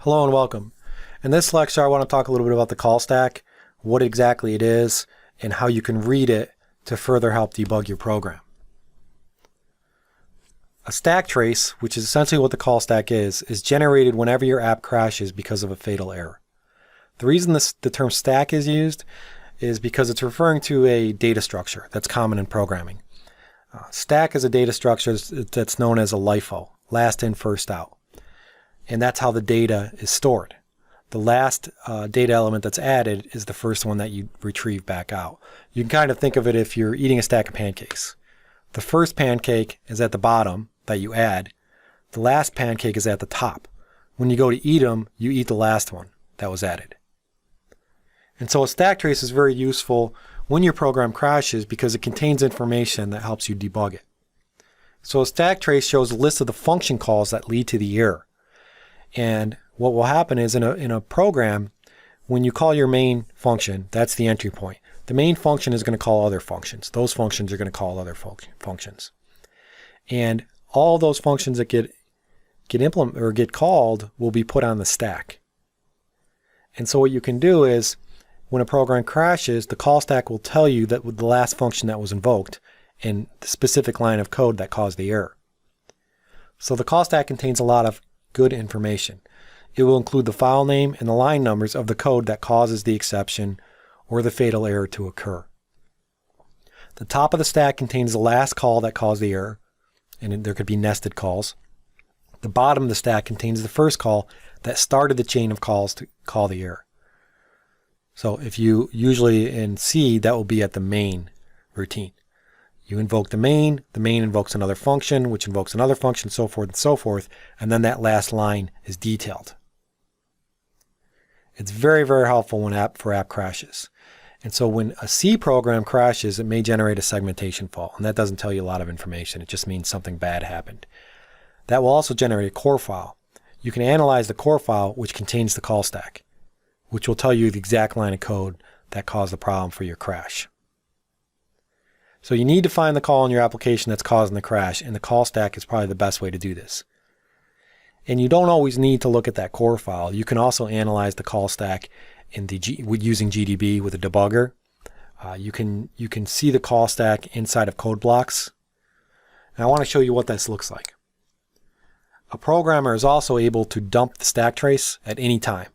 Hello and welcome. In this lecture, I want to talk a little bit about the call stack, what exactly it is, and how you can read it to further help debug your program. A stack trace, which is essentially what the call stack is generated whenever your app crashes because of a fatal error. The reason the term stack is used is because it's referring to a data structure that's common in programming. Stack is a data structure that's known as a LIFO, last in, first out. And that's how the data is stored. The last data element that's added is the first one that you retrieve back out. You can kind of think of it if you're eating a stack of pancakes. The first pancake is at the bottom that you add. The last pancake is at the top. When you go to eat them, you eat the last one that was added. And so a stack trace is very useful when your program crashes because it contains information that helps you debug it. So a stack trace shows a list of the function calls that lead to the error. And what will happen is in a program, when you call your main function, that's the entry point. The main function is going to call other functions. Those functions are going to call other functions. And all those functions that get implemented or get called will be put on the stack. And so what you can do is when a program crashes, the call stack will tell you that with the last function that was invoked and the specific line of code that caused the error. So the call stack contains a lot of good information. It will include the file name and the line numbers of the code that causes the exception or the fatal error to occur. The top of the stack contains the last call that caused the error, and there could be nested calls. The bottom of the stack contains the first call that started the chain of calls to call the error. So if you usually in C, that will be at the main routine. You invoke the main invokes another function, which invokes another function, so forth, and then that last line is detailed. It's very, very helpful when app crashes. And so when a C program crashes, it may generate a segmentation fault, and that doesn't tell you a lot of information. It just means something bad happened. That will also generate a core file. You can analyze the core file, which contains the call stack, which will tell you the exact line of code that caused the problem for your crash. So you need to find the call in your application that's causing the crash, and the call stack is probably the best way to do this. And you don't always need to look at that core file. You can also analyze the call stack using GDB with a debugger. You can see the call stack inside of code blocks. And I want to show you what this looks like. A programmer is also able to dump the stack trace at any time.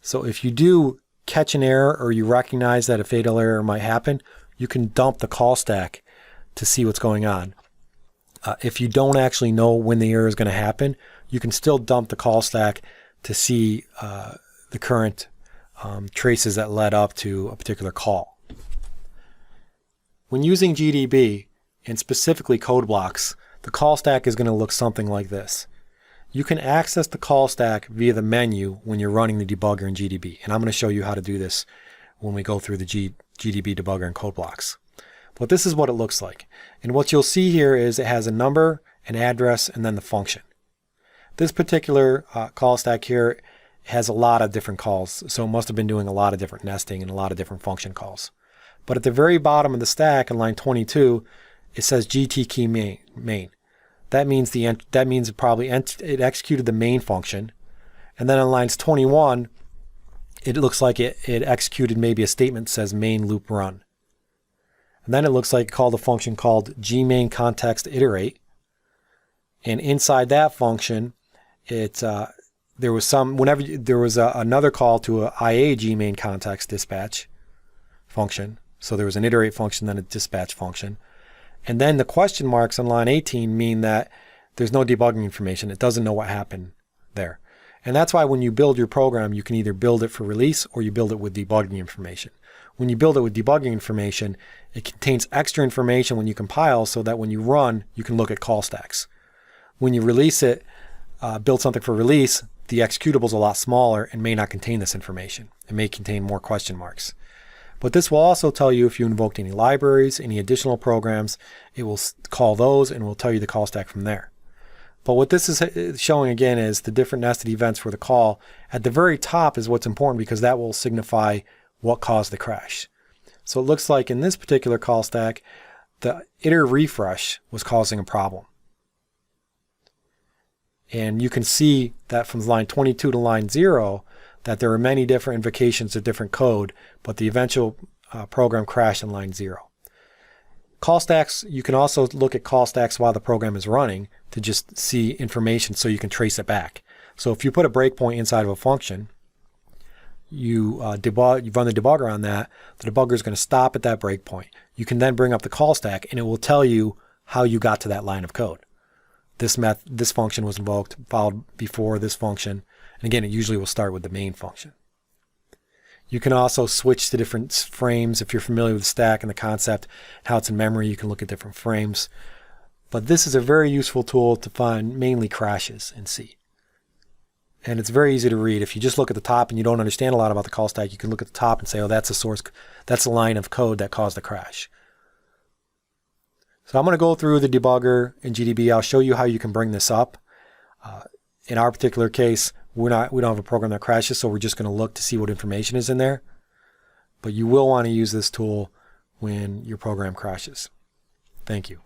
So if you do catch an error or you recognize that a fatal error might happen, you can dump the call stack to see what's going on. If you don't actually know when the error is going to happen, you can still dump the call stack to see the current traces that led up to a particular call. When using GDB, and specifically code blocks, the call stack is going to look something like this. You can access the call stack via the menu when you're running the debugger in GDB. And I'm going to show you how to do this when we go through the GDB debugger and code blocks. But this is what it looks like. And what you'll see here is it has a number, an address, and then the function. This particular call stack here has a lot of different calls, so it must have been doing a lot of different nesting and a lot of different function calls. But at the very bottom of the stack in line 22, it says GTKey main. That means it executed the main function. And then on lines 21, it looks like it executed maybe a statement that says main loop run. And then it looks like it called a function called gmain context iterate. And inside that function, there was another call to a IA gmain context dispatch function. So there was an iterate function, then a dispatch function. And then the question marks on line 18 mean that there's no debugging information. It doesn't know what happened there. And that's why when you build your program, you can either build it for release or you build it with debugging information. When you build it with debugging information, it contains extra information when you compile so that when you run, you can look at call stacks. When you release it, build something for release, the executable is a lot smaller and may not contain this information. It may contain more question marks. But this will also tell you if you invoked any libraries, any additional programs, it will call those and will tell you the call stack from there. But what this is showing again is the different nested events for the call. At the very top is what's important because that will signify what caused the crash. So it looks like in this particular call stack, the iter refresh was causing a problem. And you can see that from line 22 to line 0 that there are many different invocations of different code, but the eventual program crashed in line 0. Call stacks, you can also look at call stacks while the program is running to just see information so you can trace it back. So if you put a breakpoint inside of a function, you run the debugger on that, the debugger is going to stop at that breakpoint. You can then bring up the call stack and it will tell you how you got to that line of code. This function was invoked, followed before this function. And again, it usually will start with the main function. You can also switch to different frames. If you're familiar with the stack and the concept, how it's in memory, you can look at different frames. But this is a very useful tool to find mainly crashes in C. And it's very easy to read. If you just look at the top and you don't understand a lot about the call stack, you can look at the top and say, oh, that's a source, that's a line of code that caused the crash. So I'm going to go through the debugger in GDB. I'll show you how you can bring this up. In our particular case, we don't have a program that crashes, so we're just going to look to see what information is in there. But you will want to use this tool when your program crashes. Thank you.